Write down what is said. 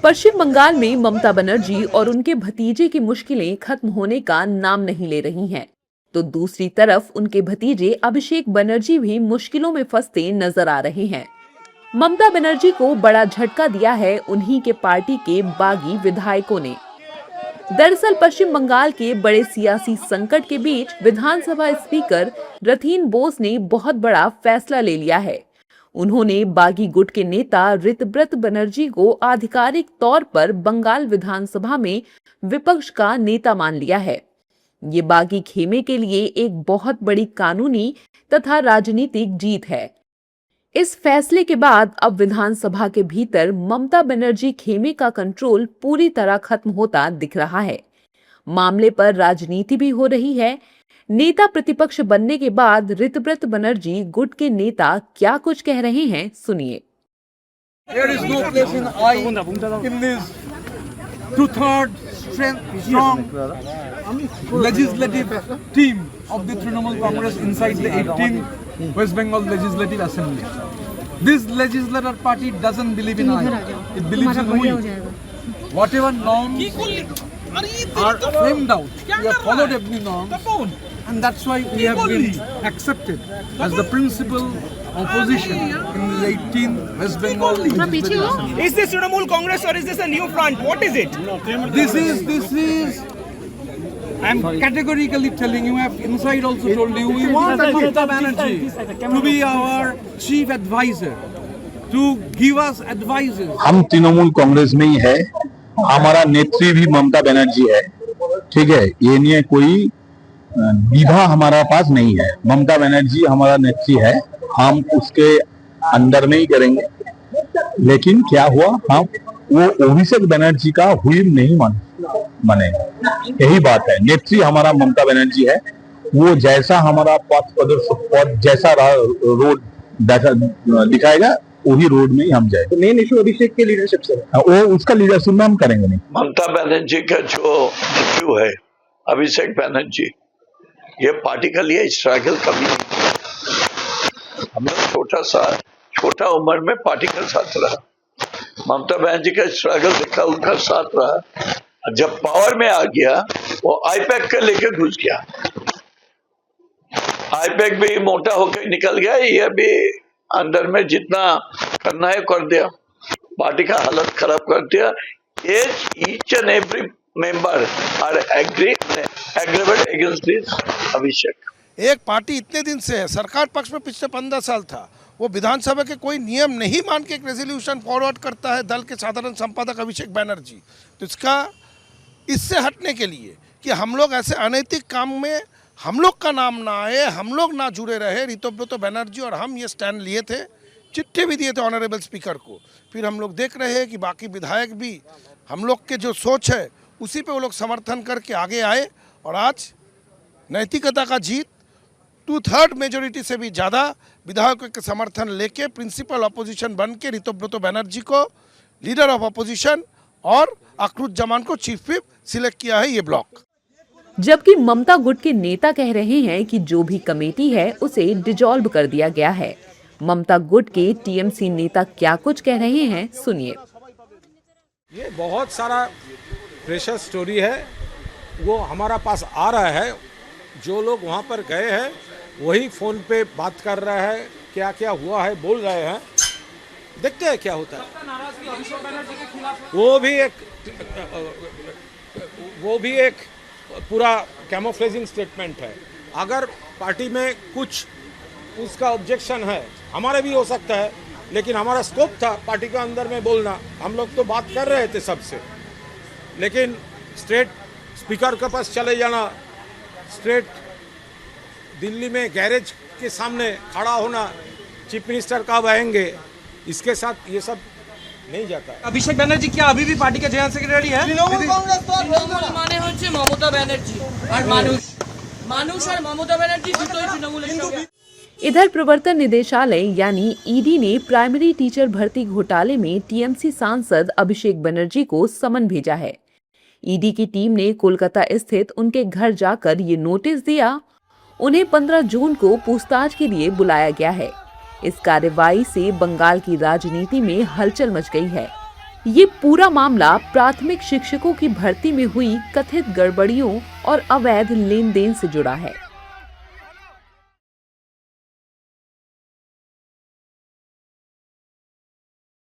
पश्चिम बंगाल में ममता बनर्जी और उनके भतीजे की मुश्किलें खत्म होने का नाम नहीं ले रही हैं, तो दूसरी तरफ उनके भतीजे अभिषेक बनर्जी भी मुश्किलों में फंसते नजर आ रहे हैं। ममता बनर्जी को बड़ा झटका दिया है उन्हीं के पार्टी के बागी विधायकों ने। दरअसल पश्चिम बंगाल के बड़े सियासी संकट के बीच विधानसभा स्पीकर रथीन बोस ने बहुत बड़ा फैसला ले लिया है। उन्होंने बागी गुट के नेता ऋतव्रत बनर्जी को आधिकारिक तौर पर बंगाल विधानसभा में विपक्ष का नेता मान लिया है। ये बागी खेमे के लिए एक बहुत बड़ी कानूनी तथा राजनीतिक जीत है। इस फैसले के बाद अब विधानसभा के भीतर ममता बनर्जी खेमे का कंट्रोल पूरी तरह खत्म होता दिख रहा है। मामले पर राजनीति भी हो रही है। नेता प्रतिपक्ष बनने के बाद ऋतव्रत बनर्जी गुट के नेता क्या कुछ कह रहे हैं, सुनिए। There is no place in this two-third strong legislative team of the Trinamool Congress inside the 18th West Bengal Legislative Assembly. This legislative party doesn't believe in I. It believes in we. Whatever norms are framed out, we have followed every norm, and that's why we have been accepted as the principal opposition in the 18th West Bengal Legislative Assembly. Is this Trinamool Congress or is this a new front? What is it? This is. I'm categorically telling you, I have inside also told you, we want Mamata Banerjee to be our chief advisor, to give us advices. हम तृणमूल कांग्रेस में ही है, हमारा नेत्री भी ममता बनर्जी है, ठीक है। ये नहीं है कोई विधा हमारा पास नहीं है। ममता बनर्जी हमारा नेत्री है, हम उसके अंदर में ही करेंगे। लेकिन क्या हुआ, हम वो अभिषेक बनर्जी का हुई नहीं माने, यही बात है। नेत्री हमारा ममता बनर्जी है, वो जैसा हमारा पथ जैसा रोड दिखाएगा वही रोड में ही हम जाए। तो मेन इशू अभिषेक के लीडरशिप से वो उसका लीडरशिप में हम करेंगे नहीं। ममता बनर्जी का जो नेफ्यू है अभिषेक बनर्जी, ये पार्टी के लिए स्ट्रगल कभी नहीं। हम लोग छोटा उम्र में पार्टी के साथ रहा, ममता बनर्जी का स्ट्रगल देखा, उनका साथ रहा। जब पावर में आ गया वो आईपैक के लेके घुस गया, आईपैक भी मोटा होकर निकल गया, ये भी अंदर में जितना करना है कर दिया, पार्टी का हालत खराब कर दिया। Each and every member are aggrieved against this Abhishek. एक पार्टी इतने दिन से है, सरकार पक्ष में पिछले 15 साल था, वो विधानसभा के कोई नियम नहीं मान के एक रेजोल्यूशन फॉरवर्ड करता है दल के साधारण संपादक अभिषेक बनर्जी। तो इससे हटने के लिए कि हम लोग ऐसे अनैतिक काम में हम लोग का नाम ना आए, हम लोग ना जुड़े रहे, ऋतव्रत बनर्जी और हम ये स्टैंड लिए थे, चिट्ठी भी दिए थे ऑनरेबल स्पीकर को। फिर हम लोग देख रहे हैं कि बाकी विधायक भी हम लोग के जो सोच है उसी पे वो लोग समर्थन करके आगे आए और आज नैतिकता का जीत 2/3 मेजोरिटी से भी ज़्यादा विधायकों के समर्थन लेके प्रिंसिपल अपोजिशन बन के ऋतव्रत बनर्जी को लीडर ऑफ अपोजिशन और अखरुज जमान को चीफ व्हिप सिलेक्ट किया है ये ब्लॉक। जबकि ममता गुट के नेता कह रहे हैं कि जो भी कमेटी है उसे डिसॉल्व कर दिया गया है। ममता गुट के टीएमसी नेता क्या कुछ कह रहे हैं, सुनिए। ये बहुत सारा प्रेशर स्टोरी है, वो हमारा पास आ रहा है। जो लोग वहाँ पर गए हैं वही फोन पे बात कर रहा है, क्या क्या हुआ है बोल रहे हैं, देखते हैं क्या होता है। वो भी एक पूरा कैमोफ्लेजिंग स्टेटमेंट है। अगर पार्टी में कुछ उसका ऑब्जेक्शन है, हमारे भी हो सकता है, लेकिन हमारा स्कोप था पार्टी के अंदर में बोलना। हम लोग तो बात कर रहे थे सबसे, लेकिन स्ट्रेट स्पीकर के पास चले जाना, स्ट्रेट दिल्ली में गैरेज के सामने खड़ा होना, चीफ मिनिस्टर कब आएंगे, इसके साथ ये सब नहीं जाता है। अभिषेक बनर्जी क्या अभी भी पार्टी के जनरल सेक्रेटरी है? মানে হচ্ছে মমতা ব্যানার্জি আর মানুষ আর মমতা ব্যানার্জি দুটোই তৃণমূলের সঙ্গে। इधर प्रवर्तन निदेशालय यानी ईडी ने प्राइमरी टीचर भर्ती घोटाले में टीएमसी सांसद अभिषेक बनर्जी को समन भेजा है। ईडी की टीम ने कोलकाता स्थित उनके घर जाकर ये नोटिस दिया। उन्हें 15 जून को पूछताछ के लिए बुलाया गया है। इस कार्रवाई से बंगाल की राजनीति में हलचल मच गई है। ये पूरा मामला प्राथमिक शिक्षकों की भर्ती में हुई कथित गड़बड़ियों और अवैध लेन देन से जुड़ा है।